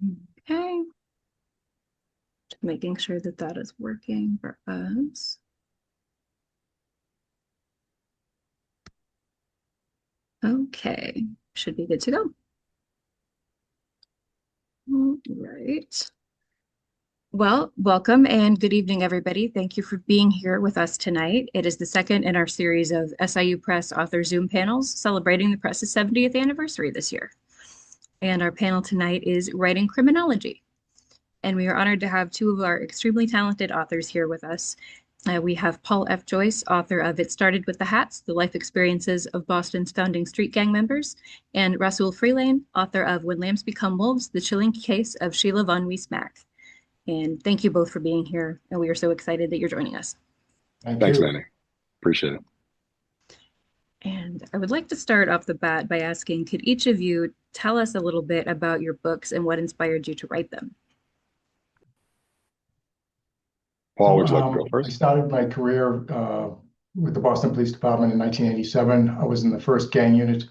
Okay, just making sure that that is working for us. Okay, should be good to go. All right. Well, welcome and good evening, everybody. Thank you for being here with us tonight. It is the second in our series of SIU Press author Zoom panels celebrating the press's 70th anniversary this year. And our panel tonight is Writing Criminology. And we are honored to have two of our extremely talented authors here with us. We have Paul F. Joyce, author of It Started with the Hats, The Life Experiences of Boston's Founding Street Gang Members, and Rasul Freelain, author of When Lambs Become Wolves, The Chilling Case of Sheila von Wiesmack. And thank you both for being here, and we are so excited that you're joining us. Thank Thanks, you. Manny. Appreciate it. And I would like to start off the bat by asking, could each of you tell us a little bit about your books and what inspired you to write them? Paul, would you like to go I first? started my career with the Boston Police Department in 1987. I was in the first gang unit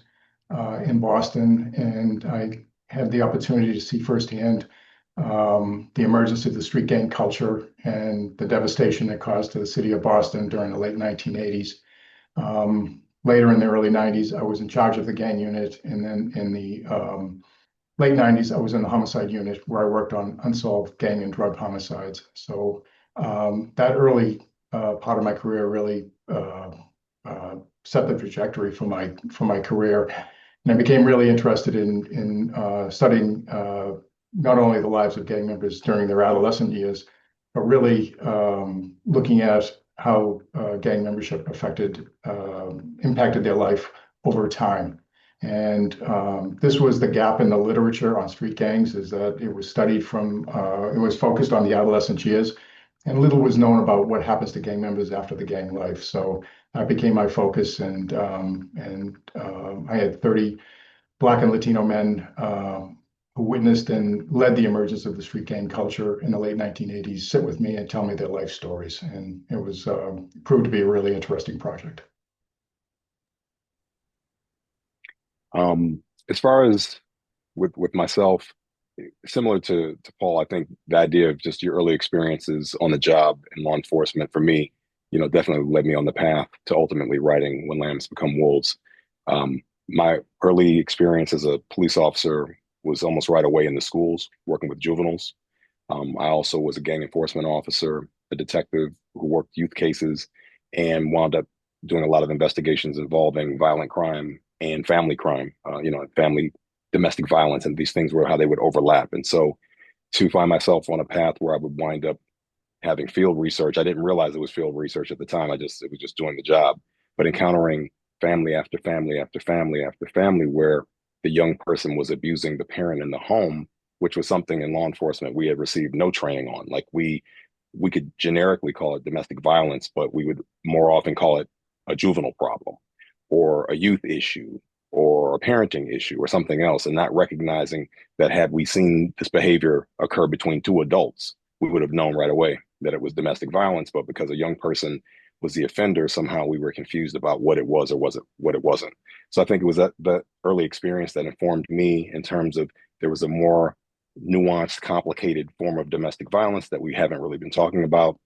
in Boston, and I had the opportunity to see firsthand the emergence of the street gang culture and the devastation it caused to the city of Boston during the late 1980s. Later in the early 90s, I was in charge of the gang unit, and then in the late 90s, I was in the homicide unit where I worked on unsolved gang and drug homicides. So that early part of my career really set the trajectory for my career, and I became really interested in studying not only the lives of gang members during their adolescent years, but really looking at how gang membership impacted their life over time. And this was the gap in the literature on street gangs, is that it was studied it was focused on the adolescent years, and little was known about what happens to gang members after the gang life. So that became my focus, and I had 30 Black and Latino men who witnessed and led the emergence of the street gang culture in the late 1980s sit with me and tell me their life stories. And it was proved to be a really interesting project. As far as with myself, similar to Paul, I think the idea of just your early experiences on the job in law enforcement for me, definitely led me on the path to ultimately writing When Lambs Become Wolves. My early experience as a police officer was almost right away in the schools, working with juveniles. I also was a gang enforcement officer, a detective who worked youth cases, and wound up doing a lot of investigations involving violent crime and family crime, family domestic violence, and these things were how they would overlap. And so to find myself on a path where I would wind up having field research, I didn't realize it was field research at the time. It was just doing the job, but encountering family after family after family after family where the young person was abusing the parent in the home, which was something in law enforcement we had received no training on. Like we could generically call it domestic violence, but we would more often call it a juvenile problem or a youth issue or a parenting issue or something else, and not recognizing that had we seen this behavior occur between two adults, we would have known right away that it was domestic violence. But because a young person was the offender, somehow we were confused about what it was or was it what it wasn't. So I think it was that early experience that informed me in terms of there was a more nuanced, complicated form of domestic violence that we haven't really been talking about.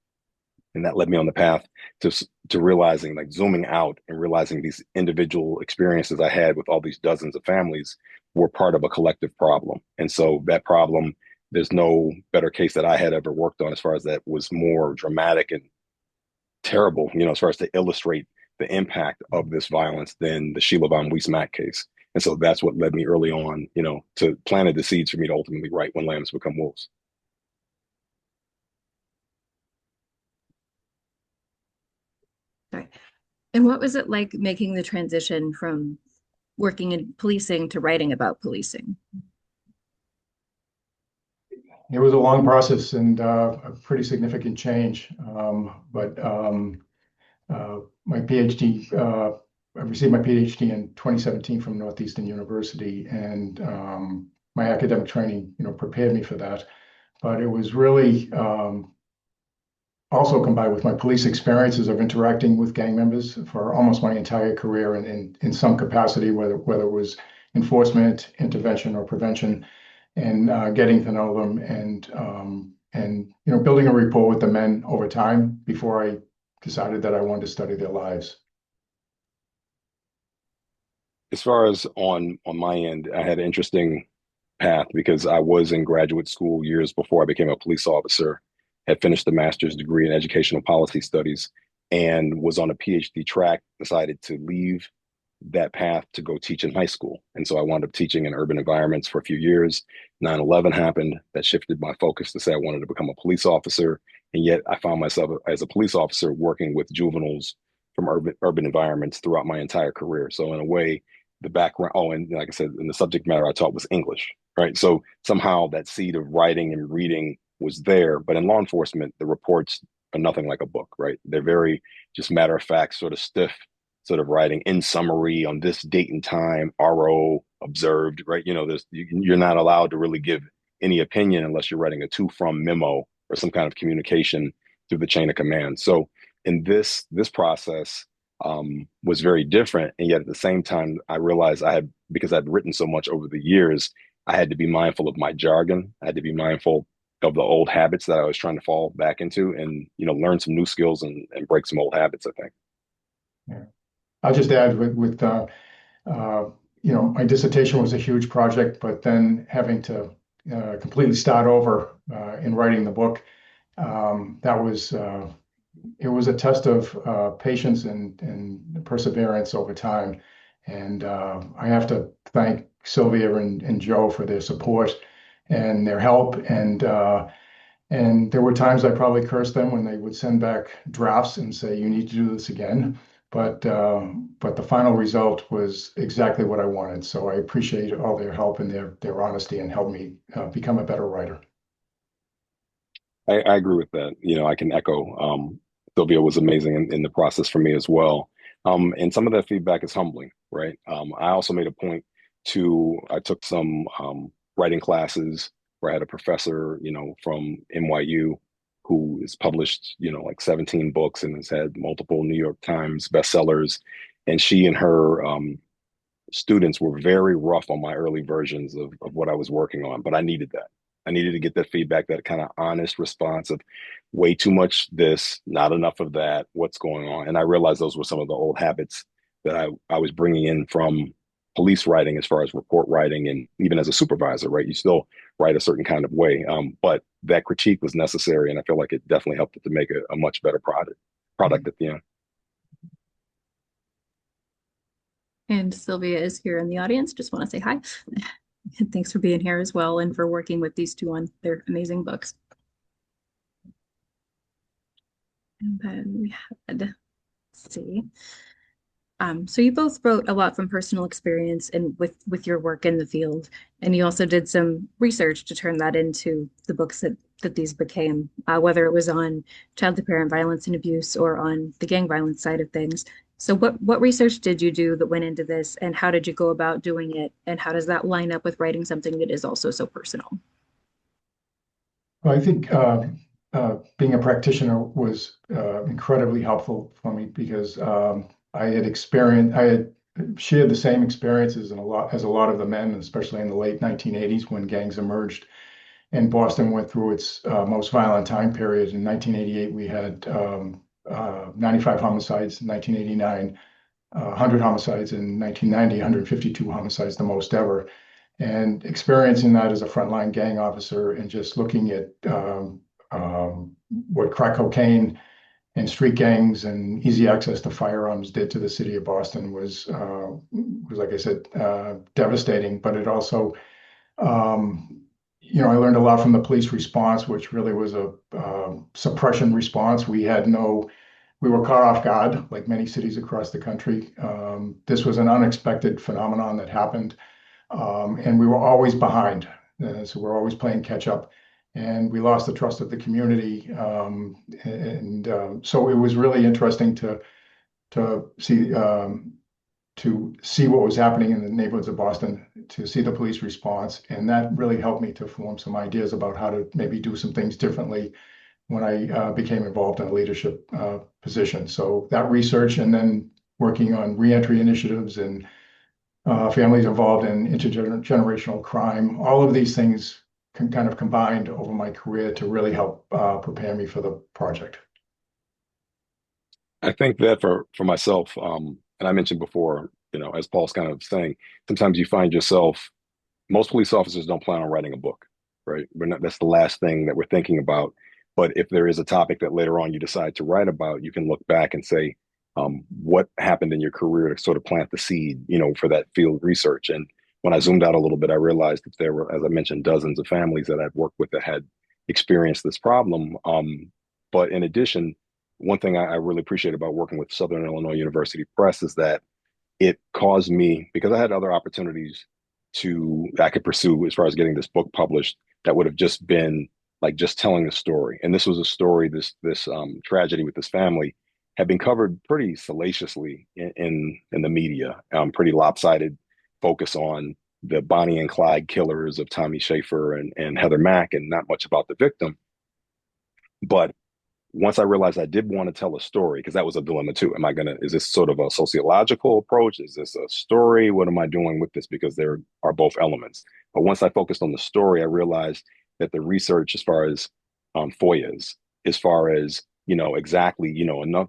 And that led me on the path to realizing, like zooming out and realizing these individual experiences I had with all these dozens of families were part of a collective problem. And so that problem, there's no better case that I had ever worked on as far as that was more dramatic and terrible, as far as to illustrate the impact of this violence than the Sheila von Wiesmack case. And so that's what led me early on, to planted the seeds for me to ultimately write When Lambs Become Wolves. Sorry. And what was it like making the transition from working in policing to writing about policing? It was a long process and a pretty significant change. But my PhD, I received my PhD in 2017 from Northeastern University, and my academic training, prepared me for that. But it was really also combined with my police experiences of interacting with gang members for almost my entire career, and in some capacity, whether it was enforcement, intervention, or prevention. and getting to know them and building a rapport with the men over time before I decided that I wanted to study their lives. As far as on my end, I had an interesting path because I was in graduate school years before I became a police officer, had finished a master's degree in educational policy studies, and was on a PhD track, decided to leave that path to go teach in high school. And so I wound up teaching in urban environments for a few years. 9/11 happened. That shifted my focus to say I wanted to become a police officer. And yet I found myself as a police officer working with juveniles from urban environments throughout my entire career. So in a way, the background, oh, and like I said, in the subject matter I taught was English, right? So somehow that seed of writing and reading was there. But in law enforcement, the reports are nothing like a book, right? They're very just matter of fact, sort of stiff sort of writing in summary on this date and time, RO observed, right? You're not allowed to really give any opinion unless you're writing a to from memo or some kind of communication through the chain of command. So in this process was very different, and yet at the same time, I realized because I'd written so much over the years, I had to be mindful of my jargon. I had to be mindful of the old habits that I was trying to fall back into, and learn some new skills and break some old habits, I think. Yeah. I'll just add my dissertation was a huge project, but then having to completely start over in writing the book, that was it was a test of patience and perseverance over time. And I have to thank Sylvia and Joe for their support and their help. And there were times I probably cursed them when they would send back drafts and say, "You need to do this again." But the final result was exactly what I wanted. So I appreciate all their help and their honesty and helped me become a better writer. I agree with that. I can echo. Sylvia was amazing in the process for me as well. And some of that feedback is humbling, right? I also made a point I took some writing classes where I had a professor, from NYU who has published, like 17 books and has had multiple New York Times bestsellers. And she and her students were very rough on my early versions of what I was working on, but I needed that. I needed to get that feedback, that kind of honest response of way too much this, not enough of that, what's going on. And I realized those were some of the old habits that I was bringing in from police writing as far as report writing and even as a supervisor, right? You still write a certain kind of way. But that critique was necessary. And I feel like it definitely helped it to make a much better product at the end. And Sylvia is here in the audience. Just want to say hi. And thanks for being here as well and for working with these two on their amazing books. And then we had, let's see. So you both wrote a lot from personal experience and with your work in the field, and you also did some research to turn that into the books that these became, whether it was on child-to-parent violence and abuse or on the gang violence side of things. So what research did you do that went into this, and how did you go about doing it, and how does that line up with writing something that is also so personal? Well, I think being a practitioner was incredibly helpful for me because I had shared the same experiences as a lot of the men, especially in the late 1980s when gangs emerged and Boston went through its most violent time period. In 1988, we had 95 homicides. In 1989, 100 homicides. In 1990, 152 homicides, the most ever. And experiencing that as a frontline gang officer and just looking at what crack cocaine and street gangs and easy access to firearms did to the city of Boston was like I said, devastating. But it also, I learned a lot from the police response, which really was a suppression response. We were caught off guard, like many cities across the country. This was an unexpected phenomenon that happened, and we were always behind. So we're always playing catch up. And we lost the trust of the community. So it was really interesting to see what was happening in the neighborhoods of Boston, to see the police response. And that really helped me to form some ideas about how to maybe do some things differently when I became involved in a leadership position. So that research and then working on reentry initiatives and families involved in intergenerational crime. All of these things kind of combined over my career to really help prepare me for the project. I think that for myself, and I mentioned before, as Paul's kind of saying, sometimes you find yourself, most police officers don't plan on writing a book, right? That's the last thing that we're thinking about. But if there is a topic that later on you decide to write about, you can look back and say, what happened in your career to sort of plant the seed, for that field research. And when I zoomed out a little bit, I realized that there were, as I mentioned, dozens of families that I'd worked with that had experienced this problem. But in addition, one thing I really appreciate about working with Southern Illinois University Press is that it caused me, because I had other opportunities I could pursue as far as getting this book published, that would have just been like just telling a story. And this was a story, this tragedy with this family had been covered pretty salaciously in the media, pretty lopsided focus on the Bonnie and Clyde killers of Tommy Schaefer and Heather Mack, and not much about the victim. But once I realized I did want to tell a story, because that was a dilemma too. Is this sort of a sociological approach? Is this a story? What am I doing with this? Because there are both elements. But once I focused on the story, I realized that the research, as far as FOIAs, as far as, exactly, enough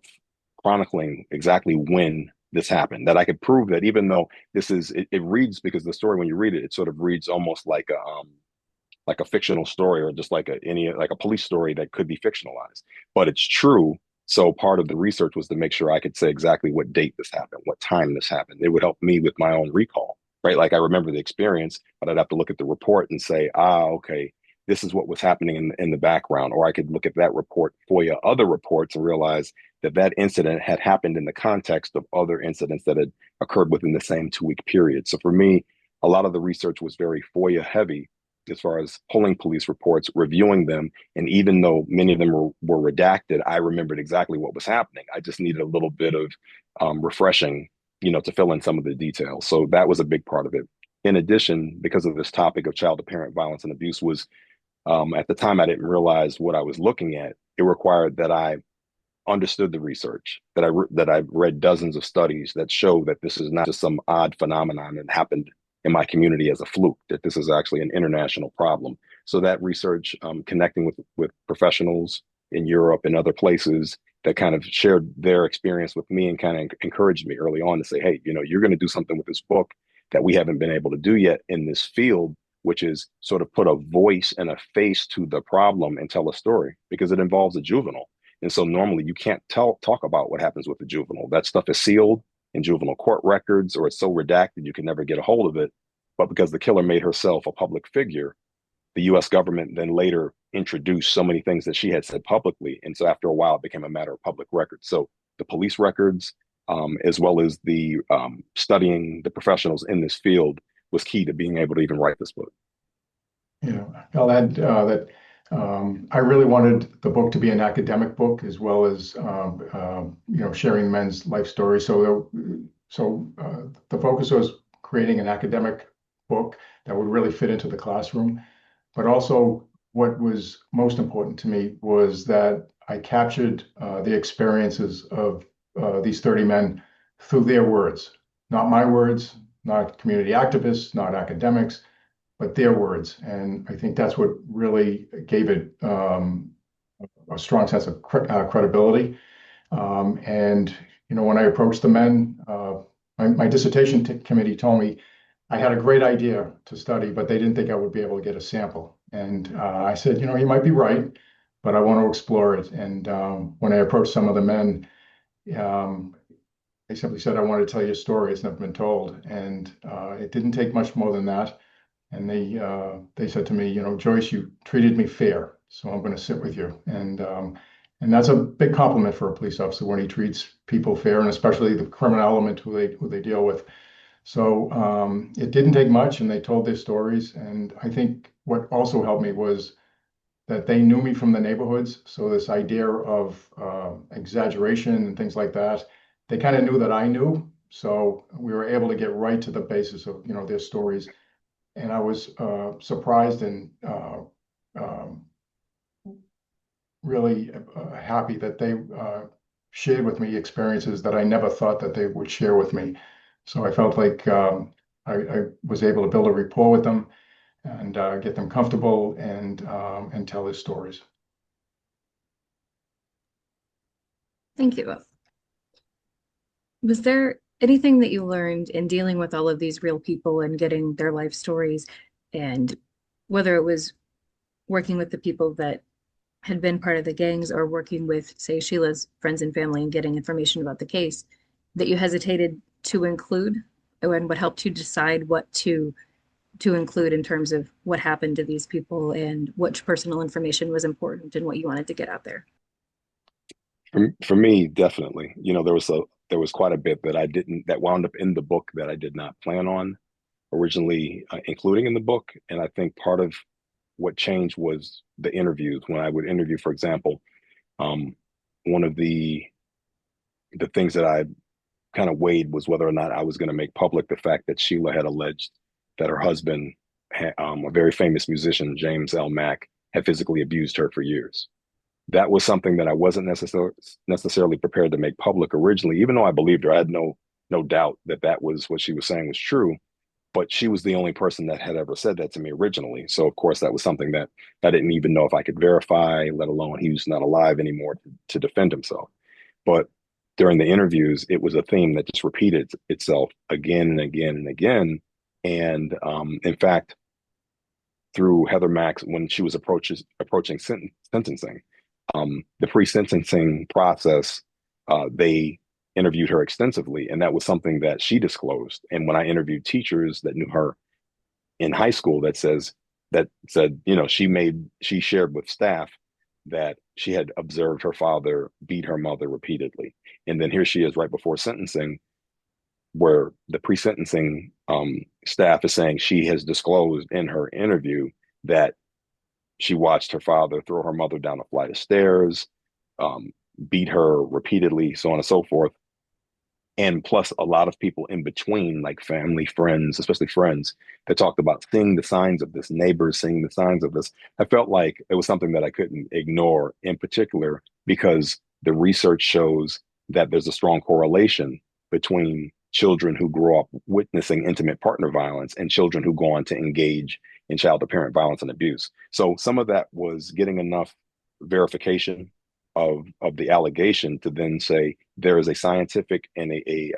chronicling exactly when this happened, that I could prove that even though it reads, because the story, when you read it, it sort of reads almost like a fictional story, or just like a police story that could be fictionalized, but it's true. So part of the research was to make sure I could say exactly what date this happened, what time this happened. It would help me with my own recall, right? Like I remember the experience, but I'd have to look at the report and say, okay, this is what was happening in the background. Or I could look at that report, FOIA other reports, and realize that that incident had happened in the context of other incidents that had occurred within the same 2-week period. So for me, a lot of the research was very FOIA heavy, as far as pulling police reports, reviewing them. And even though many of them were redacted, I remembered exactly what was happening. I just needed a little bit of refreshing, to fill in some of the details. So that was a big part of it. In addition, because of this topic of child to parent violence and abuse was, at the time, I didn't realize what I was looking at. It required that I understood the research, that I read dozens of studies that show that this is not just some odd phenomenon that happened in my community as a fluke, that this is actually an international problem. So that research, connecting with professionals in Europe and other places that kind of shared their experience with me and kind of encouraged me early on to say, hey, you're going to do something with this book that we haven't been able to do yet in this field, which is sort of put a voice and a face to the problem and tell a story, because it involves a juvenile. And so normally you can't talk about what happens with the juvenile. That stuff is sealed in juvenile court records, or it's so redacted you can never get a hold of it. But because the killer made herself a public figure, the US government then later introduced so many things that she had said publicly. And so after a while, it became a matter of public record. So the police records, as well as the studying the professionals in this field, was key to being able to even write this book. I'll add that I really wanted the book to be an academic book, as well as sharing men's life stories. So the focus was creating an academic book that would really fit into the classroom. But also, what was most important to me was that I captured the experiences of these 30 men through their words, not my words, not community activists, not academics, but their words. And I think that's what really gave it a strong sense of credibility. And when I approached the men, my dissertation committee told me I had a great idea to study, but they didn't think I would be able to get a sample. And I said, you might be right, but I want to explore it. And when I approached some of the men, they simply said, I want to tell you a story. It's never been told. And it didn't take much more than that. And they said to me, Joyce, you treated me fair, so I'm going to sit with you. And that's a big compliment for a police officer, when he treats people fair, and especially the criminal element who they deal with. So it didn't take much, and they told their stories. And I think what also helped me was that they knew me from the neighborhoods. So this idea of exaggeration and things like that, they kind of knew that I knew. So we were able to get right to the basis of their stories. And I was surprised and really happy that they shared with me experiences that I never thought that they would share with me. So I felt like I was able to build a rapport with them and get them comfortable and tell their stories. Thank you. Was there anything that you learned in dealing with all of these real people and getting their life stories, and whether it was working with the people that had been part of the gangs or working with, say, Sheila's friends and family and getting information about the case, that you hesitated to include, and what helped you decide what to include in terms of what happened to these people and which personal information was important and what you wanted to get out there? For me, definitely. There was quite a bit that wound up in the book that I did not plan on originally including in the book. And I think part of what changed was the interviews. When I would interview, for example, um, one of the things that I kind of weighed was whether or not I was going to make public the fact that Sheila had alleged that her husband, a very famous musician, James L. Mack, had physically abused her for years. That was something that I wasn't necessarily prepared to make public originally, even though I believed her. I had no doubt that that was what she was saying was true. But she was the only person that had ever said that to me originally. So of course that was something that I didn't even know if I could verify, let alone he was not alive anymore to defend himself. But during the interviews, it was a theme that just repeated itself again and again and again. And in fact, through Heather Max, when she was approaching sentencing, the pre-sentencing process, they interviewed her extensively, and that was something that she disclosed. And when I interviewed teachers that knew her in high school, that said, she shared with staff that she had observed her father beat her mother repeatedly. And then here she is right before sentencing, where the pre-sentencing staff is saying she has disclosed in her interview that she watched her father throw her mother down a flight of stairs, um, beat her repeatedly, so on and so forth. And plus, a lot of people in between, like family, friends, especially friends, that talked about seeing the signs of this, neighbors seeing the signs of this. I felt like it was something that I couldn't ignore, in particular, because the research shows that there's a strong correlation between children who grow up witnessing intimate partner violence and children who go on to engage in child to parent violence and abuse. So some of that was getting enough verification of the allegation to then say there is a scientific and a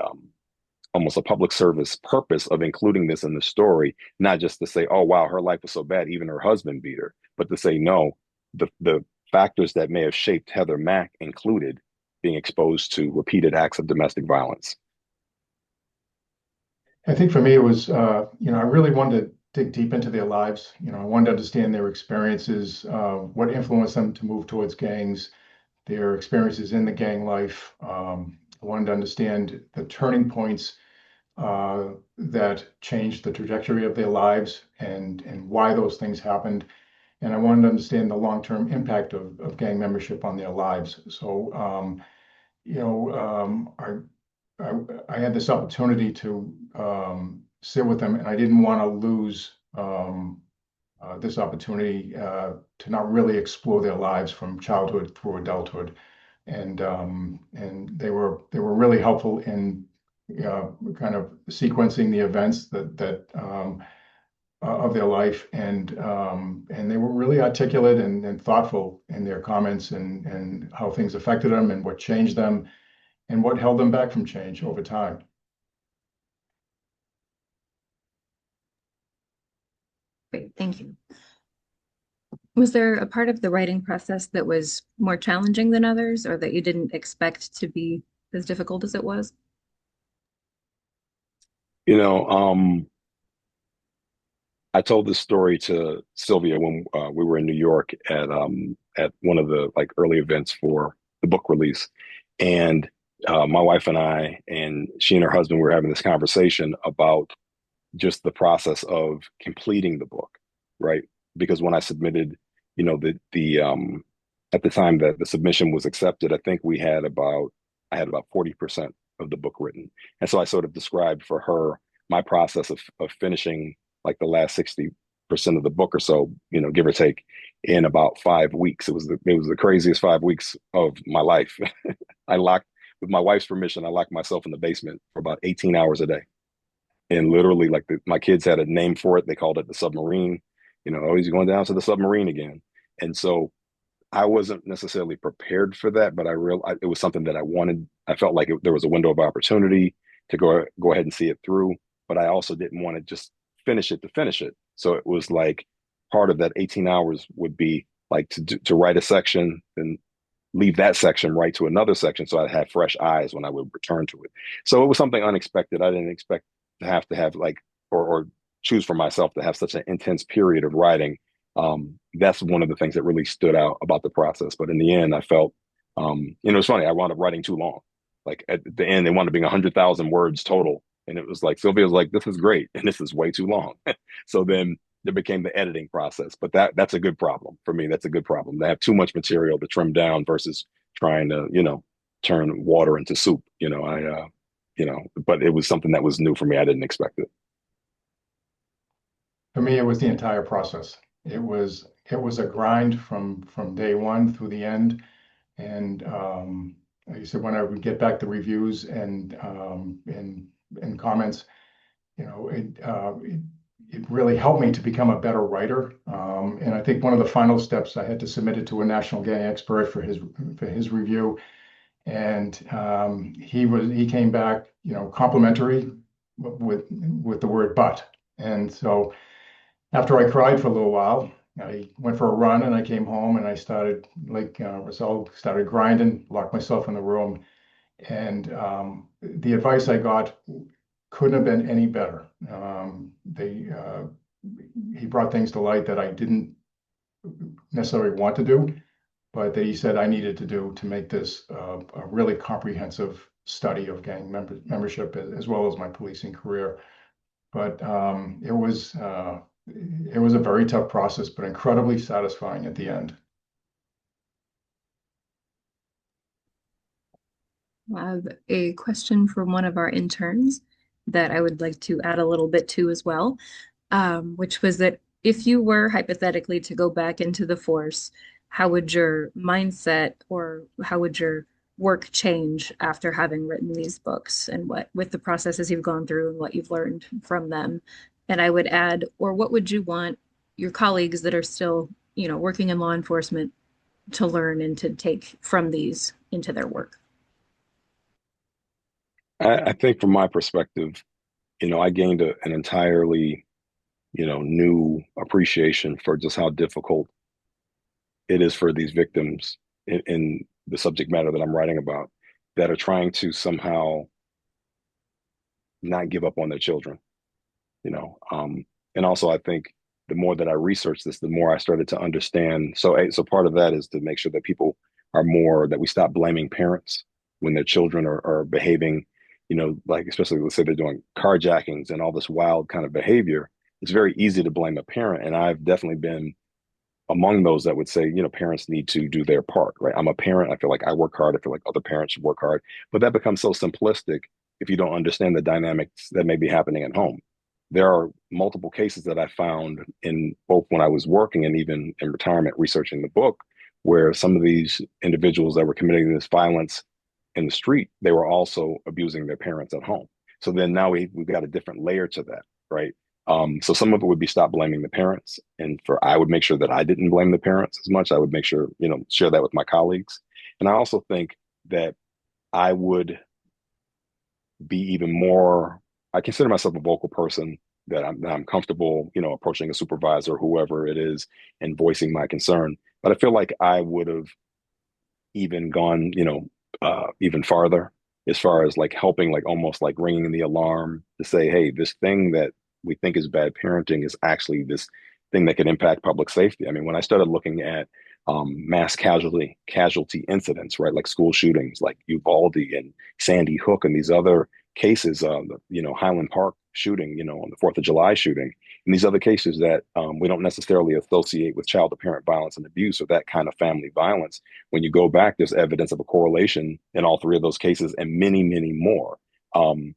almost a public service purpose of including this in the story, not just to say, oh wow, her life was so bad, even her husband beat her, but to say no, the factors that may have shaped Heather Mack included being exposed to repeated acts of domestic violence. I think for me, it was, I really wanted to dig deep into their lives. I wanted to understand their experiences, what influenced them to move towards gangs, their experiences in the gang life. I wanted to understand the turning points that changed the trajectory of their lives and why those things happened. And I wanted to understand the long-term impact of gang membership on their lives. So, you know, I had this opportunity to sit with them, and I didn't want to lose this opportunity to not really explore their lives from childhood through adulthood. And they were really helpful in kind of sequencing the events that of their life, and they were really articulate and thoughtful in their comments and how things affected them and what changed them and what held them back from change over time. Great, thank you. Was there a part of the writing process that was more challenging than others, or that you didn't expect to be as difficult as it was? You know, I told this story to Sylvia when we were in New York at one of the like early events for the book release, and my wife and I and she and her husband were having this conversation about just the process of completing the book, right? Because when I submitted, the at the time that the submission was accepted, I think I had about 40% of the book written. And so I sort of described for her my process of finishing like the last 60% of the book or so, give or take, in about 5 weeks. It was the craziest 5 weeks of my life. I locked, with my wife's permission, I locked myself in the basement for about 18 hours a day. And literally, like my kids had a name for it. They called it the submarine. Oh, he's going down to the submarine again. And so I wasn't necessarily prepared for that, but it was something that I wanted. I felt like there was a window of opportunity to go ahead and see it through, but I also didn't want to just finish it to finish it. So it was like part of that 18 hours would be like to write a section and leave that section right to another section so I had fresh eyes when I would return to it. So it was something unexpected. I didn't expect to have like or choose for myself to have such an intense period of writing. That's one of the things that really stood out about the process. But in the end, I felt, it's funny. I wound up writing too long. Like at the end, they wound up being 100,000 words total, and it was like Sylvia was like, "This is great," and this is way too long. So then there became the editing process. But that's a good problem for me. That's a good problem to have too much material to trim down versus trying to, turn water into soup. But it was something that was new for me. I didn't expect it. For me, it was the entire process. It was a grind from day one through the end. And like I said, when I would get back the reviews and comments, it really helped me to become a better writer. And I think one of the final steps, I had to submit it to a national gang expert for his review, and he came back, complimentary with the word "but." And so after I cried for a little while, I went for a run and I came home and I started, like Rasul, started grinding, locked myself in the room. And the advice I got couldn't have been any better. He brought things to light that I didn't necessarily want to do, but that he said I needed to do to make this a really comprehensive study of membership as well as my policing career. But it was a very tough process, but incredibly satisfying at the end. I have a question from one of our interns that I would like to add a little bit to as well, which was that if you were hypothetically to go back into the force, how would your mindset or how would your work change after having written these books and what with the processes you've gone through and what you've learned from them? And I would add, or what would you want your colleagues that are still, working in law enforcement to learn and to take from these into their work? I think from my perspective, I gained an entirely, new appreciation for just how difficult it is for these victims in the subject matter that I'm writing about that are trying to somehow not give up on their children, you know. And also, I think the more that I researched this, the more I started to understand. So part of that is to make sure that people are more that we stop blaming parents when their children are behaving, like especially let's say they're doing carjackings and all this wild kind of behavior. It's very easy to blame a parent, and I've definitely been among those that would say, parents need to do their part, right? I'm a parent. I feel like I work hard. I feel like other parents should work hard. But that becomes so simplistic if you don't understand the dynamics that may be happening at home. There are multiple cases that I found in both when I was working and even in retirement researching the book, where some of these individuals that were committing this violence in the street, they were also abusing their parents at home. So then now we've got a different layer to that, right? So some of it would be stop blaming the parents, and I would make sure that I didn't blame the parents as much. I would make sure, share that with my colleagues, and I also think that I would be even more. I consider myself a vocal person that I'm comfortable, approaching a supervisor, whoever it is, and voicing my concern. But I feel like I would have even gone, even farther as far as like helping, like almost like ringing the alarm to say, hey, this thing that we think is bad parenting is actually this thing that could impact public safety. I mean, when I started looking at mass casualty incidents, right, like school shootings, like Uvalde and Sandy Hook and these other cases, Highland Park shooting, on the Fourth of July shooting, and these other cases that we don't necessarily associate with child to parent violence and abuse or that kind of family violence. When you go back, there's evidence of a correlation in all three of those cases and many, many more. Um,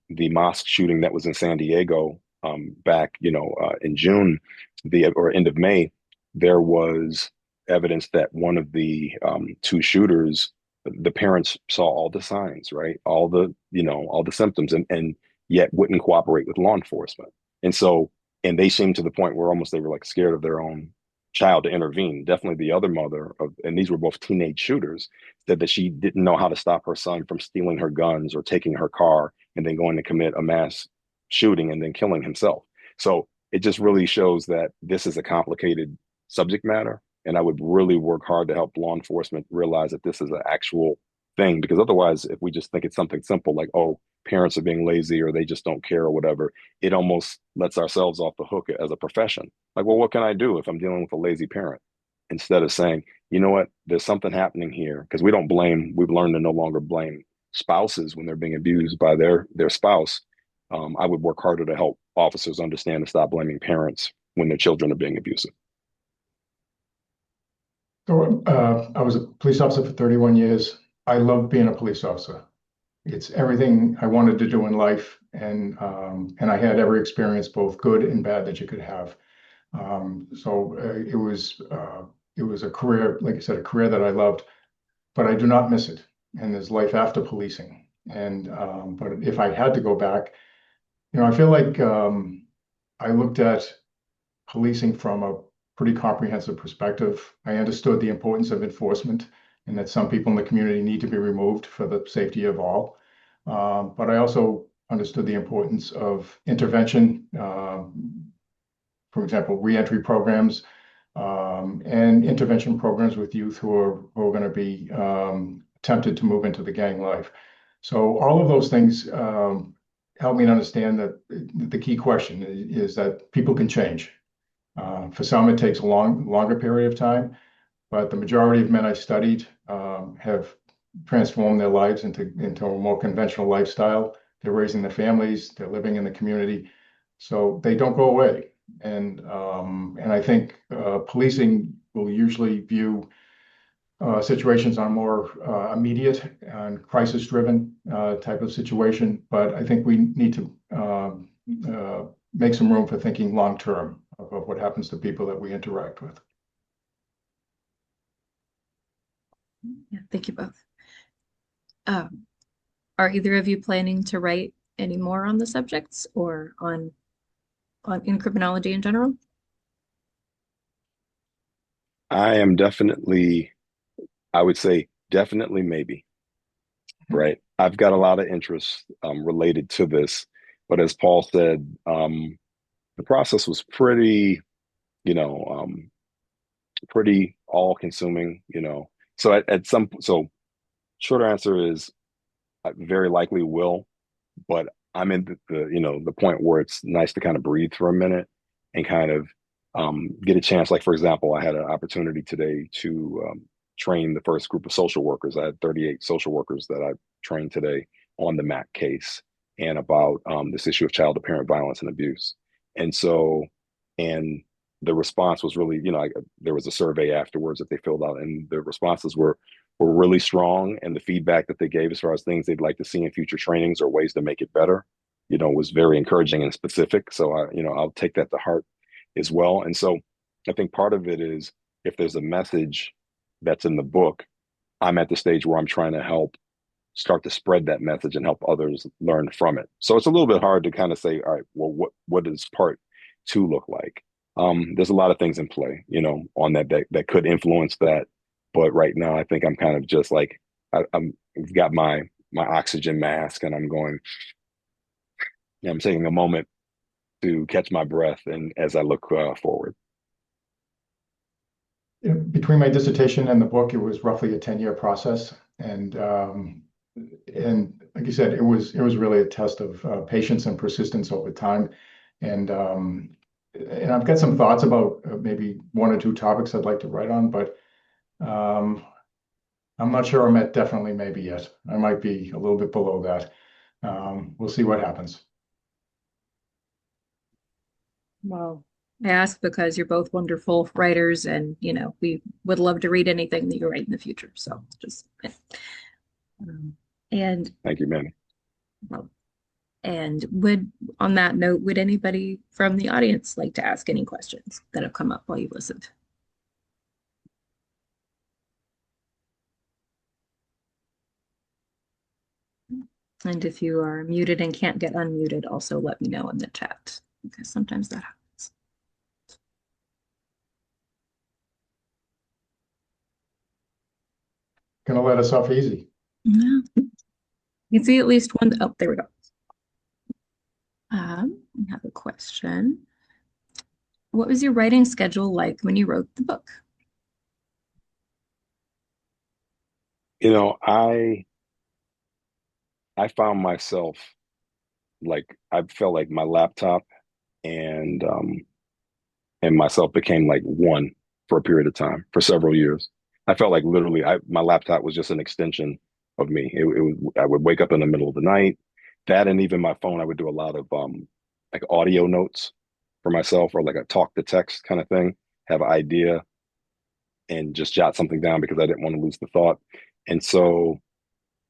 the mosque shooting that was in San Diego back, in June, or end of May, there was evidence that one of the two shooters, the parents saw all the signs, right? All the symptoms, and yet wouldn't cooperate with law enforcement. And so, and they seemed to the point where almost they were like scared of their own child to intervene. Definitely the other mother of, and these were both teenage shooters, said that she didn't know how to stop her son from stealing her guns or taking her car and then going to commit a mass shooting and then killing himself. So it just really shows that this is a complicated subject matter. And I would really work hard to help law enforcement realize that this is an actual thing, because otherwise, if we just think it's something simple like, oh, parents are being lazy or they just don't care or whatever, it almost lets ourselves off the hook as a profession. Like, well, what can I do if I'm dealing with a lazy parent? Instead of saying, you know what, there's something happening here, because we don't blame, we've learned to no longer blame spouses when they're being abused by their spouse. I would work harder to help officers understand to stop blaming parents when their children are being abusive. So I was a police officer for 31 years. I love being a police officer. It's everything I wanted to do in life, and I had every experience, both good and bad, that you could have. It was a career, like I said, a career that I loved, but I do not miss it. And there's life after policing. And but if I had to go back, I feel like I looked at policing from a pretty comprehensive perspective. I understood the importance of enforcement and that some people in the community need to be removed for the safety of all. But I also understood the importance of intervention, for example, reentry programs, and intervention programs with youth who are going to be tempted to move into the gang life. So all of those things help me to understand that the key question is that people can change. For some, it takes a longer period of time, but the majority of men I studied have transformed their lives into a more conventional lifestyle. They're raising their families, they're living in the community, so they don't go away. And I think policing will usually view situations on more immediate and crisis-driven type of situation. But I think we need to make some room for thinking long-term of what happens to people that we interact with. Yeah, thank you both. Are either of you planning to write any more on the subjects or on in criminology in general? I am definitely, I would say definitely maybe, right? I've got a lot of interest related to this, but as Paul said, the process was pretty, you know, pretty all consuming, you know. So so short answer is I very likely will, but I'm in the point where it's nice to kind of breathe for a minute and kind of get a chance. Like, for example, I had an opportunity today to train the first group of social workers. I had 38 social workers that I trained today on the MAC case and about this issue of child to parent violence and abuse. And so, and the response was really, there was a survey afterwards that they filled out, and the responses were really strong, and the feedback that they gave as far as things they'd like to see in future trainings or ways to make it better, was very encouraging and specific. So I'll take that to heart as well. And so I think part of it is, if there's a message that's in the book, I'm at the stage where I'm trying to help start to spread that message and help others learn from it. So it's a little bit hard to kind of say, all right, well, what does part two look like? There's a lot of things in play, on that could influence that. But right now, I think I'm kind of just like, I've got my oxygen mask, and I'm going, I'm taking a moment to catch my breath, and as I look forward. Between my dissertation and the book, it was roughly a 10-year process, and like you said, it was really a test of patience and persistence over time. And I've got some thoughts about maybe one or two topics I'd like to write on, but I'm not sure I'm at definitely maybe yet. I might be a little bit below that. We'll see what happens. Well, I ask because you're both wonderful writers, and we would love to read anything that you write in the future. So just and Thank you, Manny. well, and on that note, would anybody from the audience like to ask any questions that have come up while you listened? And if you are muted and can't get unmuted, also let me know in the chat, because sometimes that happens. Gonna let us off easy. Yeah. You can see at least one. Oh, there we go. I have a question. What was your writing schedule like when you wrote the book? You know, I found myself like I felt like my laptop and myself became like one for a period of time for several years. I felt like literally my laptop was just an extension of me. I would wake up in the middle of the night. That and even my phone, I would do a lot of like audio notes for myself or like a talk to text kind of thing, have an idea and just jot something down because I didn't want to lose the thought. And so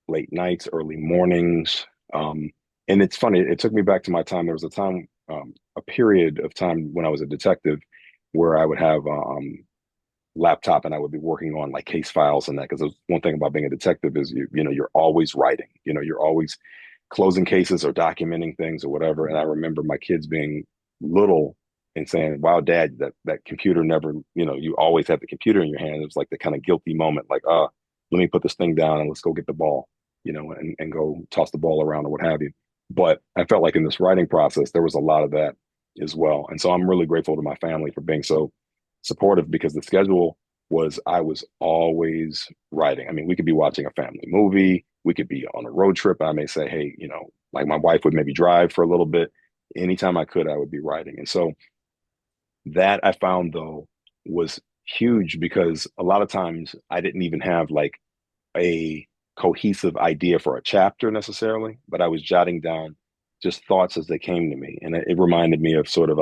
late nights, early mornings. And it's funny, it took me back to my time. There was a time, a period of time when I was a detective where I would have laptop and I would be working on like case files and that. Because one thing about being a detective is you're always writing. You're always closing cases or documenting things or whatever. And I remember my kids being little and saying, "Wow, Dad, that computer never, you always have the computer in your hand." It was like the kind of guilty moment, like, let me put this thing down and let's go get the ball, and go toss the ball around or what have you. But I felt like in this writing process, there was a lot of that as well. And so I'm really grateful to my family for being so supportive because the schedule was I was always writing. I mean, we could be watching a family movie, we could be on a road trip. I may say, hey, like my wife would maybe drive for a little bit. Anytime I could, I would be writing. And so that I found though was huge because a lot of times I didn't even have like a cohesive idea for a chapter necessarily, but I was jotting down just thoughts as they came to me. And it reminded me of I've sort of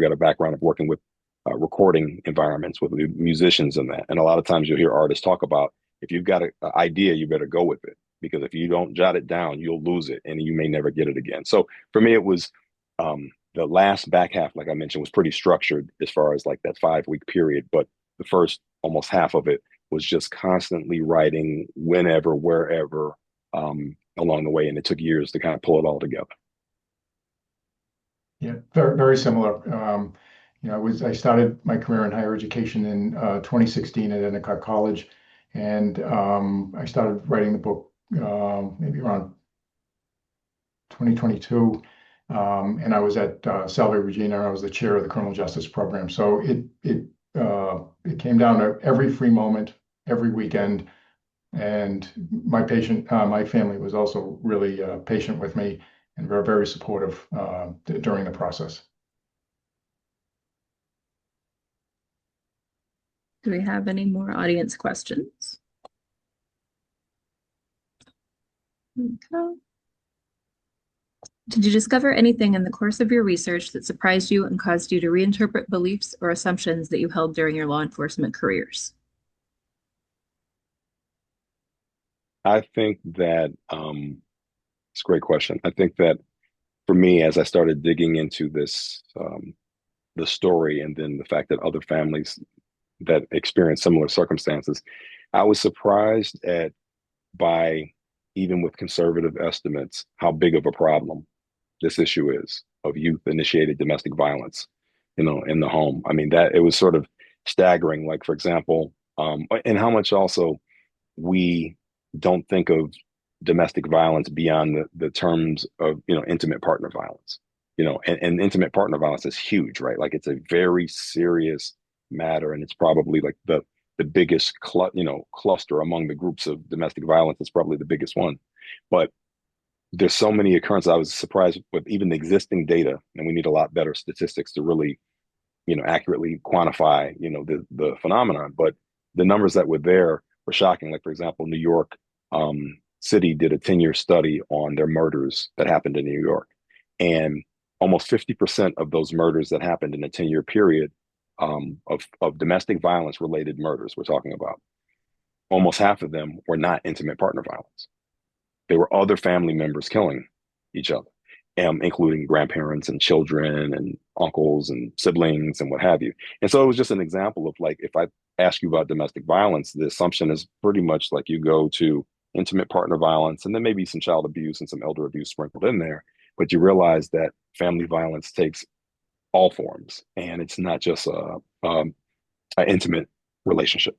got a background of working with recording environments with musicians and that. And a lot of times you'll hear artists talk about if you've got an idea, you better go with it because if you don't jot it down, you'll lose it and you may never get it again. So for me, it was the last back half, like I mentioned, was pretty structured as far as like that 5 week period. But the first almost half of it was just constantly writing whenever, wherever, along the way. And it took years to kind of pull it all together. Yeah, very, very similar. I started my career in higher education in 2016 at Endicott College, and I started writing the book maybe around 2022. And I was at Salve Regina. I was the chair of the criminal justice program. So it came down to every free moment, every weekend. And my family was also really patient with me and very, very supportive during the process. Do we have any more audience questions? Okay. Did you discover anything in the course of your research that surprised you and caused you to reinterpret beliefs or assumptions that you held during your law enforcement careers? I think that it's a great question. I think that for me, as I started digging into this, the story, and then the fact that other families that experience similar circumstances, I was surprised by even with conservative estimates how big of a problem this issue is of youth initiated domestic violence, in the home. I mean, that it was sort of staggering. Like, for example, and how much also we don't think of domestic violence beyond the terms of, intimate partner violence, and intimate partner violence is huge, right? Like it's a very serious matter. And it's probably like the biggest, cluster among the groups of domestic violence. It's probably the biggest one, but there's so many occurrences. I was surprised with even the existing data, and we need a lot better statistics to really, accurately quantify, the phenomenon. But the numbers that were there were shocking. Like, for example, New York City did a 10-year study on their murders that happened in New York. And almost 50% of those murders that happened in a 10-year period of domestic violence related murders, we're talking about, almost half of them were not intimate partner violence. They were other family members killing each other, including grandparents and children and uncles and siblings and what have you. And so it was just an example of like, if I ask you about domestic violence, the assumption is pretty much like you go to intimate partner violence, and then maybe some child abuse and some elder abuse sprinkled in there. But you realize that family violence takes all forms, and it's not just an intimate relationship.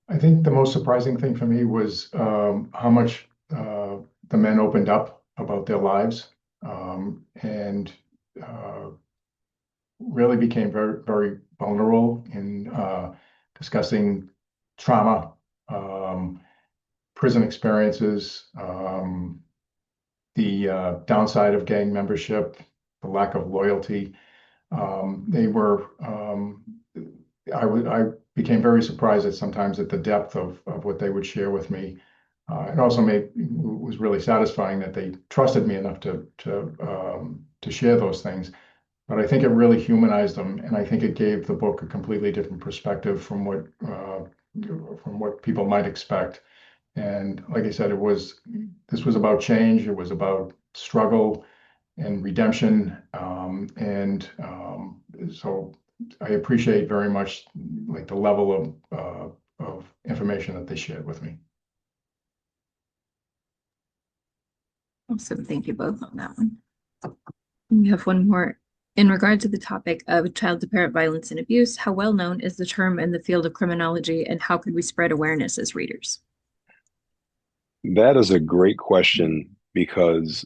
I think the most surprising thing for me was how much the men opened up about their lives, and really became very, very vulnerable in discussing trauma, prison experiences, the downside of gang membership, the lack of loyalty. They were, I became very surprised at sometimes at the depth of what they would share with me. It also was really satisfying that they trusted me enough to share those things. But I think it really humanized them, and I think it gave the book a completely different perspective from what people might expect. And like I said, this was about change. It was about struggle and redemption. So I appreciate very much like the level of information that they shared with me. Awesome. Thank you both on that one. We have one more. In regard to the topic of child-to-parent violence and abuse, how well known is the term in the field of criminology, and how could we spread awareness as readers? That is a great question because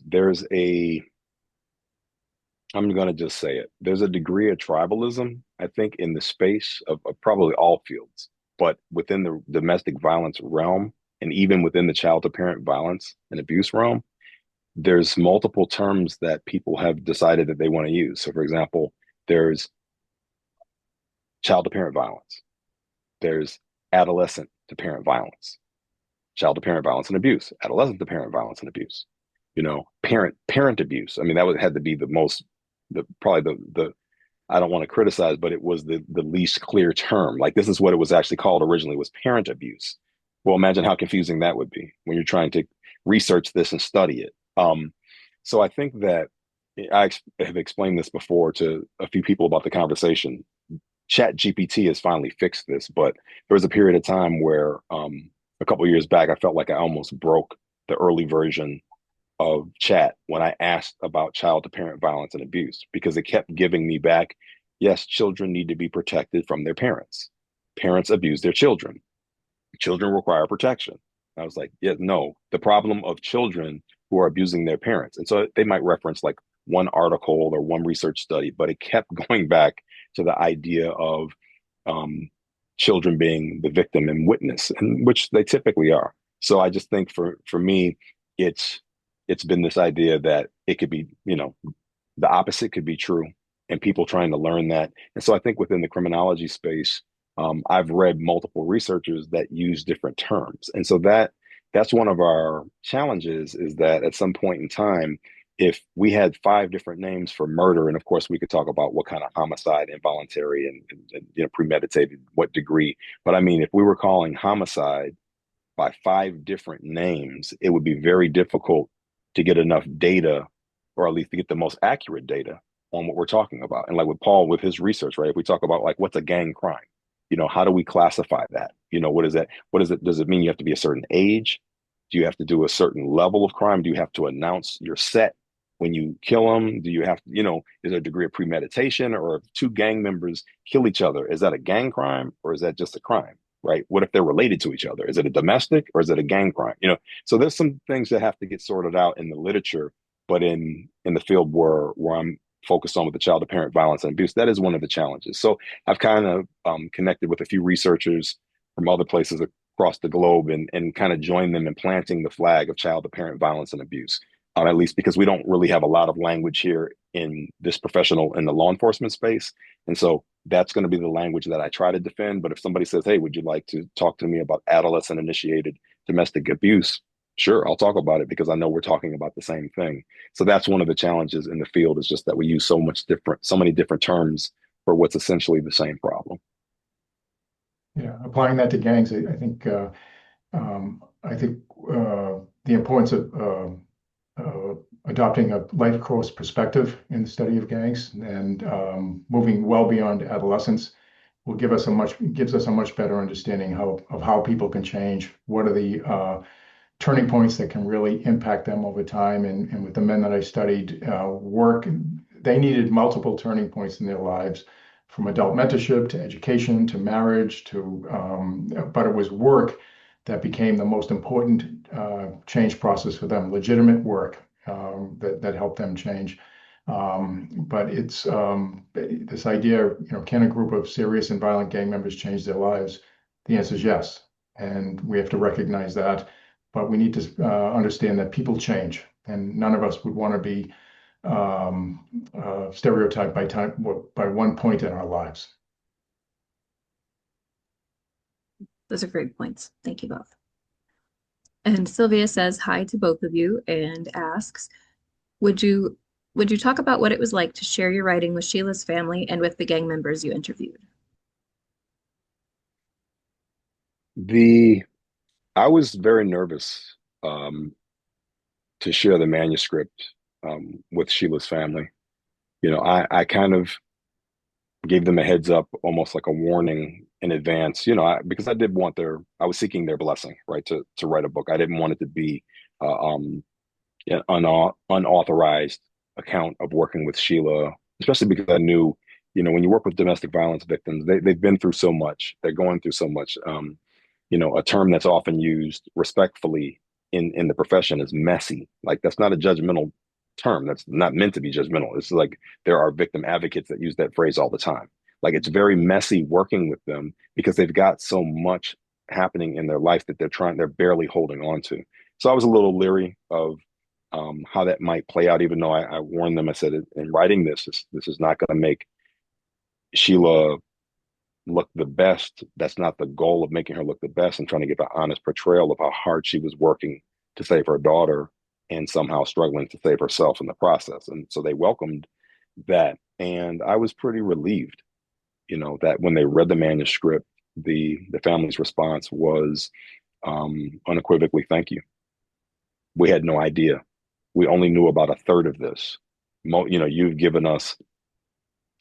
I'm going to just say it, there's a degree of tribalism, I think, in the space of probably all fields, but within the domestic violence realm, and even within the child-to-parent violence and abuse realm, there's multiple terms that people have decided that they want to use. So, for example, there's child to parent violence, there's adolescent to parent violence, child to parent violence and abuse, adolescent to parent violence and abuse, parent abuse. I mean, that would had to be probably the I don't want to criticize, but it was the least clear term. Like, this is what it was actually called originally, was parent abuse. Well, imagine how confusing that would be when you're trying to research this and study it. So I think that have explained this before to a few people about the conversation. Chat GPT has finally fixed this, but there was a period of time where a couple of years back, I felt like I almost broke the early version of chat when I asked about child to parent violence and abuse, because it kept giving me back, yes, children need to be protected from their parents. Parents abuse their children. Children require protection. I was like, yeah, no, the problem of children who are abusing their parents. And so they might reference like one article or one research study, but it kept going back to the idea of children being the victim and witness, and which they typically are. So I just think for me, it's been this idea that it could be, the opposite could be true, and people trying to learn that. And so I think within the criminology space, I've read multiple researchers that use different terms. And so that's one of our challenges, is that at some point in time, if we had 5 different names for murder, and of course we could talk about what kind of homicide, involuntary and premeditated, what degree. But I mean, if we were calling homicide by 5 different names, it would be very difficult to get enough data, or at least to get the most accurate data on what we're talking about. And like with Paul, with his research, right? If we talk about like what's a gang crime, how do we classify that? What is that? What is it? Does it mean you have to be a certain age? Do you have to do a certain level of crime? Do you have to announce your set when you kill them? Do you have, is there a degree of premeditation? Or if 2 gang members kill each other, is that a gang crime, or is that just a crime? Right? What if they're related to each other? Is it a domestic, or is it a gang crime? So there's some things that have to get sorted out in the literature, but in the field where I'm focused on with the child to parent violence and abuse, that is one of the challenges. So I've kind of connected with a few researchers from other places across the globe, and kind of joined them in planting the flag of child to parent violence and abuse. At least because we don't really have a lot of language here in this professional, in the law enforcement space. And so that's going to be the language that I try to defend. But if somebody says, hey, would you like to talk to me about adolescent initiated domestic abuse? Sure, I'll talk about it, because I know we're talking about the same thing. So that's one of the challenges in the field, is just that we use so many different terms for what's essentially the same problem. Yeah, applying that to gangs, I think the importance of adopting a life course perspective in the study of gangs, and moving well beyond adolescence, will give us a much gives us a much better understanding of how people can change. What are the turning points that can really impact them over time? And with the men that I studied, they needed multiple turning points in their lives, from adult mentorship to education to marriage but it was work that became the most important change process for them, legitimate work that helped them change. But it's this idea, can a group of serious and violent gang members change their lives? The answer is yes. And we have to recognize that. But we need to understand that people change, and none of us would want to be stereotyped by one point in our lives. Those are great points. Thank you both. And Sylvia says hi to both of you and asks, would you talk about what it was like to share your writing with Sheila's family and with the gang members you interviewed? I was very nervous to share the manuscript with Sheila's family. I kind of gave them a heads up, almost like a warning in advance, because I was seeking their blessing, right, to write a book. I didn't want it to be an unauthorized account of working with Sheila, especially because I knew, when you work with domestic violence victims, they've been through so much, they're going through so much. A term that's often used respectfully in the profession is messy. Like, that's not a judgmental term. That's not meant to be judgmental. It's like there are victim advocates that use that phrase all the time. Like, it's very messy working with them because they've got so much happening in their life that they're barely holding on to. So I was a little leery of how that might play out, even though I warned them. I said, in writing this is not going to make Sheila look the best. That's not the goal of making her look the best. And trying to give an honest portrayal of how hard she was working to save her daughter and somehow struggling to save herself in the process. And so they welcomed that. And I was pretty relieved, that when they read the manuscript, the family's response was unequivocally, "Thank you. We had no idea. We only knew about a third of this. You've given us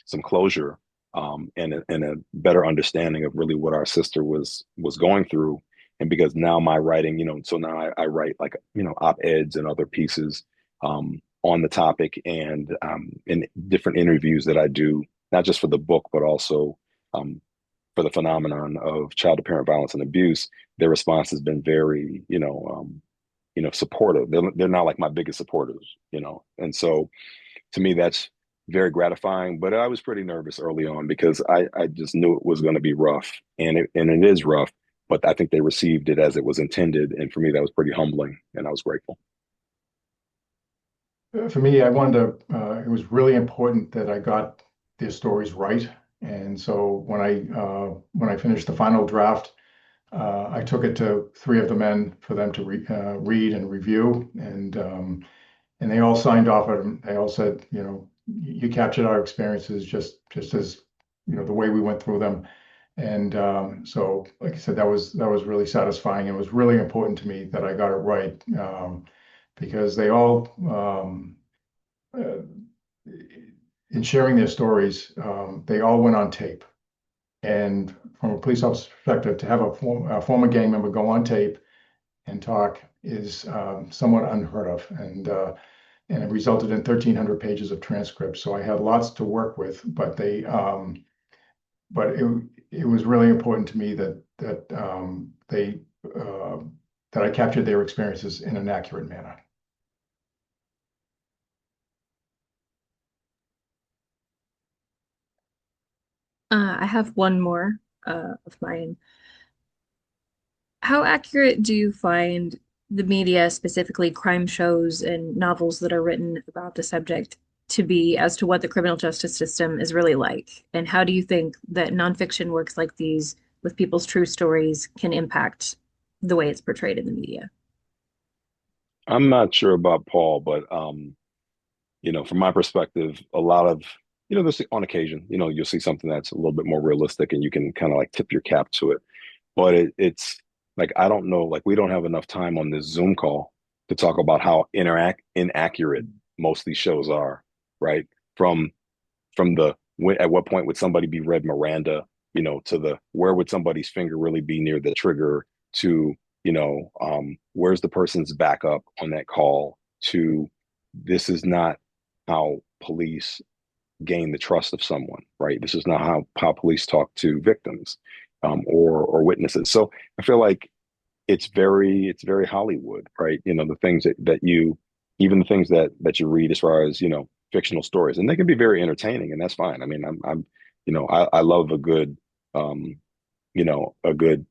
some closure and a better understanding of really what our sister was going through." And because now my writing, so now I write, like, op-eds and other pieces on the topic, and in different interviews that I do, not just for the book, but also for the phenomenon of child-to-parent violence and abuse. Their response has been very, supportive. They're not like my biggest supporters, and so to me, that's very gratifying. But I was pretty nervous early on because I just knew it was going to be rough, and it is rough. But I think they received it as it was intended, and for me, that was pretty humbling, and I was grateful. For me, I wanted to. It was really important that I got their stories right, and so when I finished the final draft, I took it to three of the men for them to read and review, and they all signed off on it. They all said, you captured our experiences just as the way we went through them. And so, like I said, that was really satisfying. It was really important to me that I got it right, because they all, uh, in sharing their stories, they all went on tape. And from a police officer's perspective, to have a former gang member go on tape and talk is somewhat unheard of. And it resulted in 1,300 pages of transcripts. So I had lots to work with, but it was really important to me that I captured their experiences in an accurate manner. I have one more of mine. How accurate do you find the media, specifically crime shows and novels that are written about the subject, to be as to what the criminal justice system is really like? And how do you think that nonfiction works like these with people's true stories can impact the way it's portrayed in the media? I'm not sure about Paul, but from my perspective, a lot of, this on occasion, you'll see something that's a little bit more realistic, and you can kind of like tip your cap to it. But it's like, I don't know, like, we don't have enough time on this Zoom call to talk about how inaccurate most of these shows are, right? From at what point would somebody be read Miranda to the where would somebody's finger really be near the trigger, to, where's the person's backup on that call, to this is not how police gain the trust of someone, right? This is not how police talk to victims, or witnesses. So I feel like it's very Hollywood, right? The things that you, even the things that you read as far as, fictional stories, and they can be very entertaining, and that's fine. I mean, I love um, a good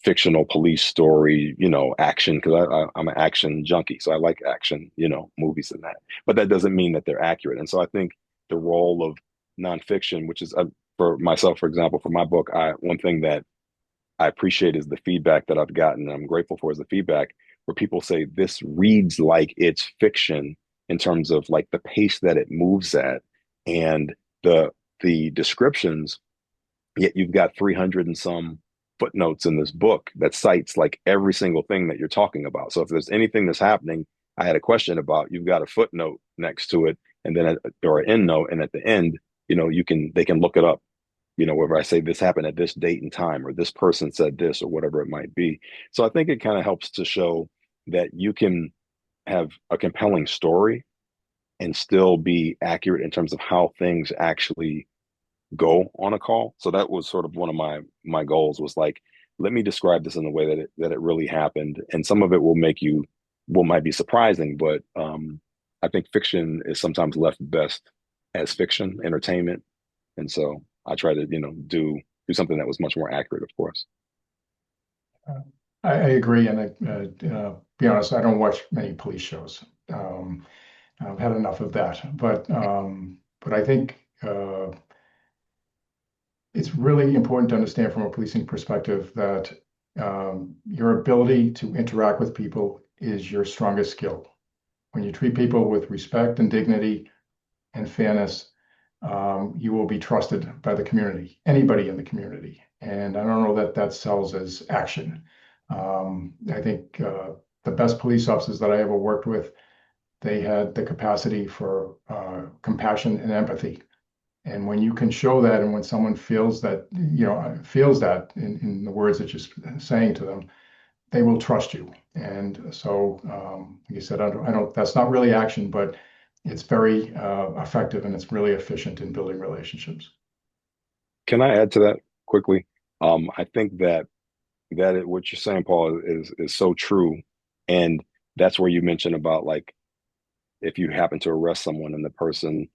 fictional police story, action, because I'm an action junkie, so I like action, movies and that. But that doesn't mean that they're accurate. And so I think the role of nonfiction, which is, for myself, for example, for my book, one thing that I appreciate is the feedback that I've gotten, and I'm grateful for, is the feedback where people say this reads like it's fiction in terms of like the pace that it moves at, and the descriptions, yet you've got 300 and some footnotes in this book that cites like every single thing that you're talking about. So if there's anything that's happening I had a question about, you've got a footnote next to it, and then or an end note, and at the end, they can look it up, wherever I say this happened at this date and time, or this person said this, or whatever it might be. So I think it kind of helps to show that you can have a compelling story and still be accurate in terms of how things actually go on a call. So that was sort of one of my goals, was like, let me describe this in the way that it really happened. And some of it might be surprising, but I think fiction is sometimes left best as fiction, entertainment. And so I try to, do something that was much more accurate, of course. I agree, and be honest, I don't watch many police shows. I've had enough of that, but I think it's really important to understand from a policing perspective that your ability to interact with people is your strongest skill. When you treat people with respect and dignity and fairness, you will be trusted by the community, anybody in the community. And I don't know that that sells as action. I think the best police officers that I ever worked with, they had the capacity for compassion and empathy. And when you can show that, and when someone feels that, feels that in the words that you're saying to them, they will trust you. And so, like you said, I don't, that's not really action, but it's very effective, and it's really efficient in building relationships. Can I add to that quickly? I think what you're saying, Paul, is so true. And that's where you mentioned about, like, if you happen to arrest someone and the person,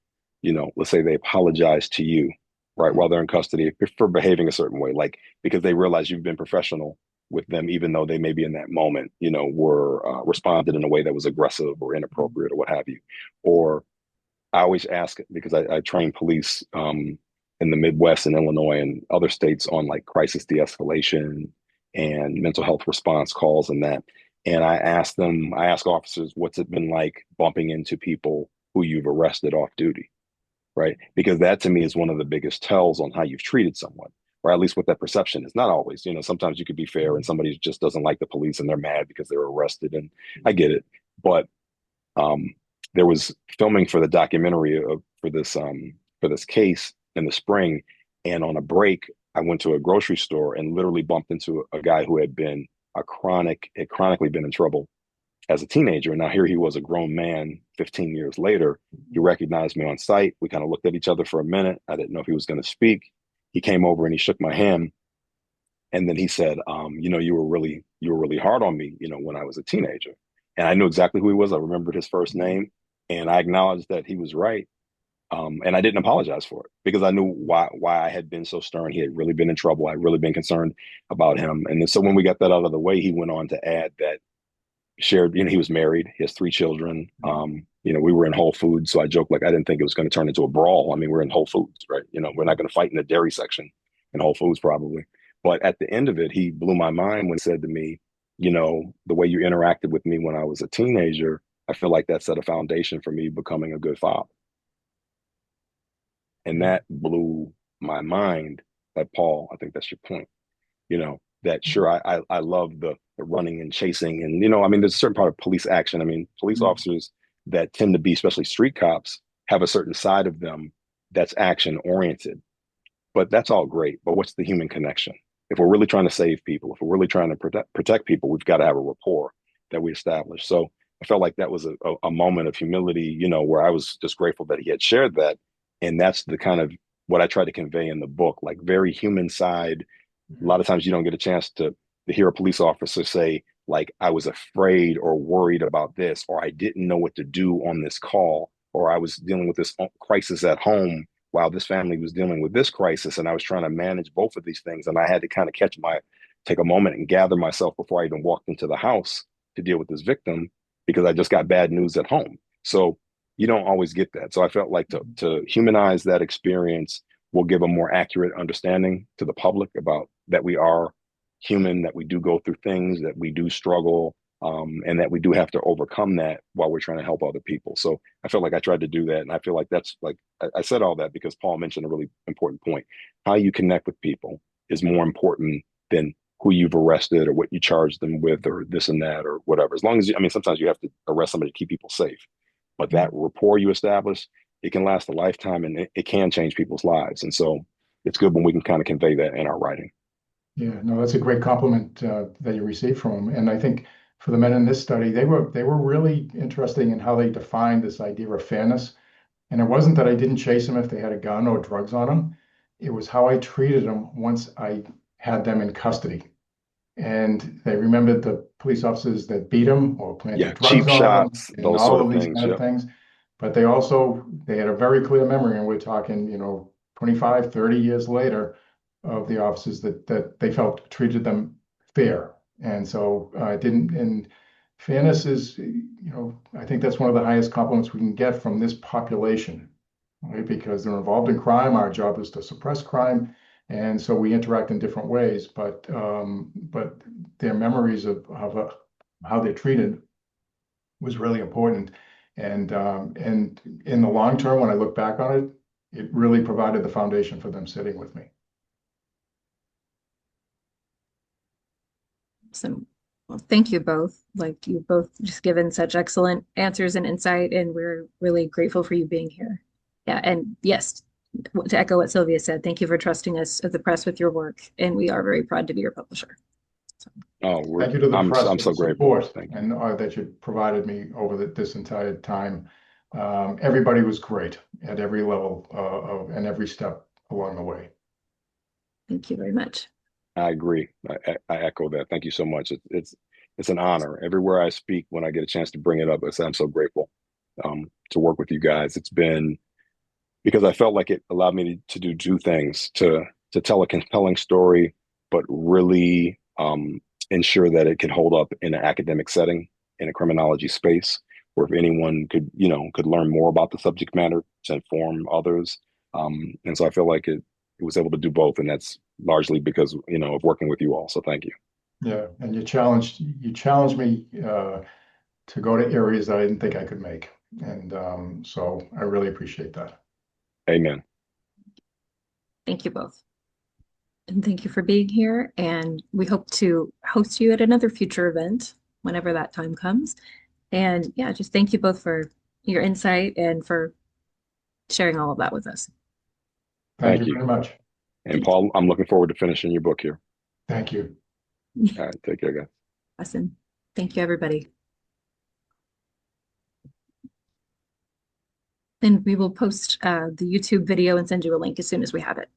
let's say they apologize to you, right, while they're in custody for behaving a certain way, like because they realize you've been professional with them, even though they maybe in that moment, were responded in a way that was aggressive or inappropriate or what have you. Or I always ask, because I train police in the Midwest and Illinois and other states on like crisis de-escalation and mental health response calls and that. And I ask officers, what's it been like bumping into people who you've arrested off duty, right? Because that to me is one of the biggest tells on how you've treated someone, or at least what that perception is. Not always, sometimes you could be fair and somebody just doesn't like the police and they're mad because they were arrested, and I get it. But um, there was filming for the documentary for this case in the spring, and on a break, I went to a grocery store and literally bumped into a guy who had chronically been in trouble as a teenager. And now here he was, a grown man, 15 years later. He recognized me on sight. We kind of looked at each other for a minute. I didn't know if he was going to speak. He came over and he shook my hand, and then he said, you were really hard on me, when I was a teenager. And I knew exactly who he was. I remembered his first name, and I acknowledged that he was right. And I didn't apologize for it, because I knew why I had been so stern. He had really been in trouble. I'd really been concerned about him. And then, so when we got that out of the way, he went on to add that he was married. He has 3 children. We were in Whole Foods. So I joked, like, I didn't think it was going to turn into a brawl. I mean, we're in Whole Foods, right? We're not going to fight in the dairy section in Whole Foods probably. But at the end of it, he blew my mind when he said to me, the way you interacted with me when I was a teenager, I feel like that set a foundation for me becoming a good father. And that blew my mind. Like, Paul, I think that's your point. That sure, I love the running and chasing, and I mean, there's a certain part of police action. I mean, police officers that tend to be, especially street cops, have a certain side of them that's action oriented. But that's all great. But what's the human connection? If we're really trying to save people, if we're really trying to protect people, we've got to have a rapport that we establish. So I felt like that was a moment of humility, where I was just grateful that he had shared that. And that's the kind of what I try to convey in the book, like very human side. A lot of times you don't get a chance to hear a police officer say, like, I was afraid or worried about this, or I didn't know what to do on this call, or I was dealing with this crisis at home while this family was dealing with this crisis. And I was trying to manage both of these things. And I had to kind of take a moment and gather myself before I even walked into the house to deal with this victim because I just got bad news at home. So you don't always get that. So I felt like to humanize that experience will give a more accurate understanding to the public about that we are human, that we do go through things, that we do struggle, and that we do have to overcome that while we're trying to help other people. So I felt like I tried to do that. And I feel like that's like, I said all that because Paul mentioned a really important point. How you connect with people is more important than who you've arrested or what you charged them with or this and that or whatever. As long as I mean, sometimes you have to arrest somebody to keep people safe, but that rapport you establish, it can last a lifetime and it can change people's lives. And so it's good when we can kind of convey that in our writing. Yeah, no, that's a great compliment that you received from them. And I think for the men in this study, they were really interesting in how they defined this idea of fairness. And it wasn't that I didn't chase them if they had a gun or drugs on them. It was how I treated them once I had them in custody. And they remembered the police officers that beat them or Yeah, planted cheap drugs on them shots, and those all sort of of these things. kind of Yep. things. But they had a very clear memory, and we're talking, 25, 30 years later of the officers that they felt treated them fair. And so didn't, and fairness is, I think that's one of the highest compliments we can get from this population, right? Because they're involved in crime. Our job is to suppress crime. And so we interact in different ways, but their memories of how they're treated was really important. And in the long term, when I look back on it, it really provided the foundation for them sitting with me. Awesome. Well, thank you both. Like you both just given such excellent answers and insight, and we're really grateful for you being here. Yeah, and yes, to echo what Sylvia said, thank you for trusting us at the press with your work, and we are very proud to be your publisher. So, Oh, Thank you to the press I'm for so the grateful. support Thank you. and that you provided me over this entire time. Everybody was great at every level and every step along the way. thank you very much. I agree. I echo that. Thank you so much. It's an honor. Everywhere I speak, when I get a chance to bring it up, I say I'm so grateful to work with you guys. It's been because I felt like it allowed me to do two things: to tell a compelling story, but really ensure that it can hold up in an academic setting in a criminology space, where if anyone could learn more about the subject matter to inform others. And so I feel like it was able to do both, and that's largely because of working with you all. So thank you. Yeah, and you challenged me to go to areas that I didn't think I could make, and so I really appreciate that. Amen. Thank you both. And thank you for being here. And we hope to host you at another future event whenever that time comes. And yeah, just thank you both for your insight and for sharing all of that with us. Thank Thank you you. very much. And Paul, I'm looking forward to finishing your book here. Thank you. All right, take care, guys. Awesome. Thank you, everybody. And we will post the YouTube video and send you a link as soon as we have it.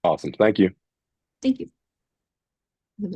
Awesome. Thank you. Thank you.